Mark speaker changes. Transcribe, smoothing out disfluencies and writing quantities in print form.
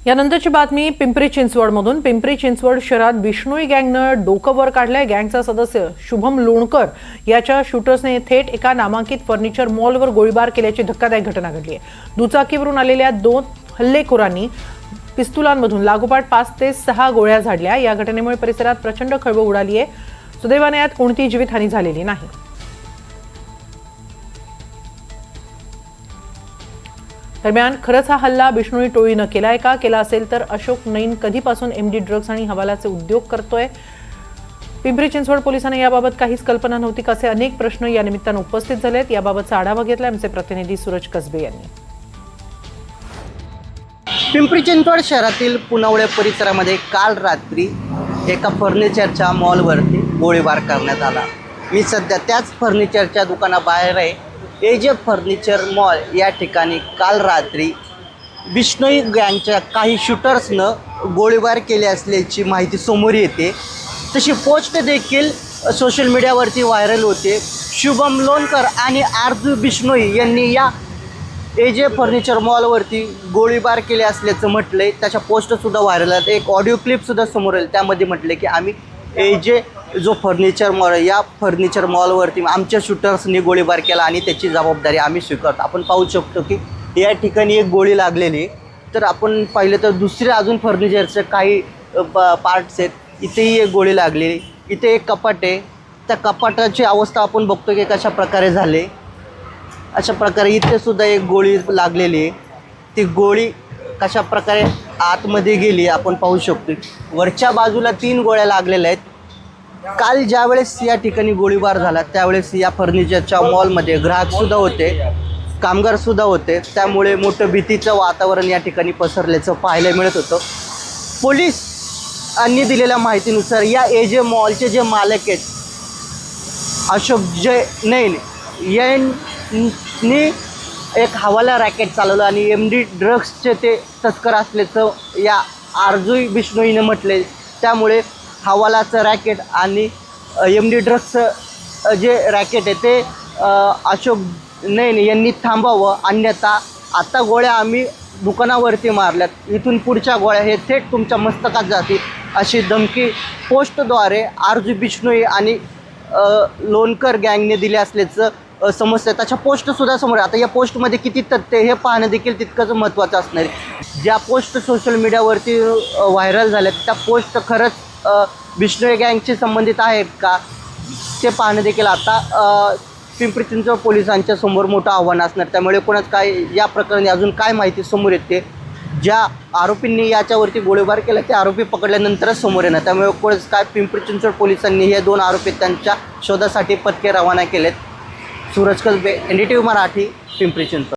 Speaker 1: यानंतरची बातमी पिंपरी चिंचवडमधून। पिंपरी चिंचवड शहरात बिश्नोई गँगनं डोकं वर काढलंय। गँगचा सदस्य शुभम लोणकर याच्या शूटर्सने थेट एका नामांकित फर्निचर मॉलवर गोळीबार केल्याची धक्कादायक घटना घडली आहे। दुचाकीवरून आलेल्या 2 हल्लेखोरांनी पिस्तुलांमधून लागोपाठ 5 ते 6 गोळ्या झाडल्या। या घटनेमुळे परिसरात प्रचंड खळबळ उडाली आहे। सुदैवाने यात कोणतीही जीवितहानी झालेली नाही। दरम्यान खरंच हा हल्ला बिश्नोई टोळीनं केलाय का? केला असेल तर अशोक नैन कधीपासून एमडी ड्रग्ज आणि हवालाचे उद्योग करतोय? पिंपरी चिंचवड पोलिसांना याबाबत काहीच कल्पना नव्हती का? असे अनेक प्रश्न या निमित्तानं उपस्थित झालेत। याबाबतचा आढावा घेतला आमचे प्रतिनिधी सूरज कसबे यांनी।
Speaker 2: पिंपरी चिंचवड शहरातील पुनवळे परिसरामध्ये काल रात्री एका फर्निचरच्या मॉलवरती गोळीबार करण्यात आला। मी सध्या त्याच फर्निचरच्या दुकानाबाहेर आहे। एजे फर्निचर मॉल या ठिकाणी काल रात्री बिश्नोई गँगच्या काही शूटर्सनं गोळीबार केले असल्याची माहिती समोर येते। तशी पोस्ट देखील सोशल मीडियावरती व्हायरल होते। शुभम लोणकर आणि आरजू बिश्नोई यांनी या एजे फर्निचर मॉलवरती गोळीबार केले असल्याचं म्हटलंय। त्याच्या पोस्टसुद्धा व्हायरल आहेत। एक ऑडिओ क्लिपसुद्धा समोर येईल, त्यामध्ये म्हटले की आम्ही एजे जो फर्निचर मॉल या फर्निचर मॉलवरती आमच्या शूटर्सनी गोळीबार केला आणि त्याची जबाबदारी आम्ही स्वीकारतो। आपण पाहू शकतो की या ठिकाणी एक गोळी लागलेली, तर आपण पाहिलं तर दुसरे अजून फर्निचरचे काही पार्ट्स आहेत, इथेही एक गोळी लागलेली। इथे एक कपाट आहे, त्या कपाटाची अवस्था आपण बघतो की कशा प्रकारे झाले। अशा प्रकारे इथे सुद्धा एक गोळी लागलेली आहे। ती गोळी कशा प्रकारे आतमध्ये गेली आपण पाहू शकतो। वरच्या बाजूला 3 गोळ्या लागलेल्या आहेत। काल ज्यावेळेस या ठिकाणी गोळीबार झाला त्यावेळेस या फर्निचरच्या मॉलमध्ये ग्राहकसुद्धा होते, कामगारसुद्धा होते, त्यामुळे मोठं भीतीचं वातावरण या ठिकाणी पसरल्याचं पाहायला मिळत होतं। पोलिसांनी दिलेल्या माहितीनुसार या एजे मॉलचे जे मालक आहेत अशोक नैन यांनी एक हवाला रॅकेट चालवलं आणि एमडी ड्रग्सचे ते तस्कर असल्याचं या आरजू बिश्नोईने म्हटले। त्यामुळे हवालाचं रॅकेट आणि एमडी ड्रग्सचं जे रॅकेट आहे ते अशोक नैन यांनी थांबावं, अन्यथा आता गोळ्या आम्ही दुकानावरती मारल्यात, इथून पुढच्या गोळ्या हे थेट तुमच्या मस्तकात जातील अशी धमकी पोस्टद्वारे आरजू बिश्नोई आणि लोणकर गँगने दिले असल्याचं समजतं। त्याच्या पोस्टसुद्धा समोर आता या पोस्टमध्ये किती तथ्य हे पाहणं देखील तितकंच महत्त्वाचं असणार आहे। ज्या पोस्ट सोशल मीडियावरती व्हायरल झाल्यात त्या पोस्ट खरंच बिश्नोई गँगशी संबंधित आहेत का ते पाहणं देखील आता पिंपरी चिंचवड पोलिसांच्या समोर मोठं आव्हान असणार। त्यामुळे कोणाच काय या प्रकरणी अजून काय माहिती समोर येते, ज्या आरोपींनी याच्यावरती गोळीबार केला ते आरोपी पकडल्यानंतरच समोर येणार। त्यामुळे कोणाच काय पिंपरी चिंचवड पोलिसांनी हे 2 आरोपी त्यांच्या शोधासाठी पथके रवाना केलेत। सूरज कसबे, NDTV मराठी, पिंपरी चिंचवड।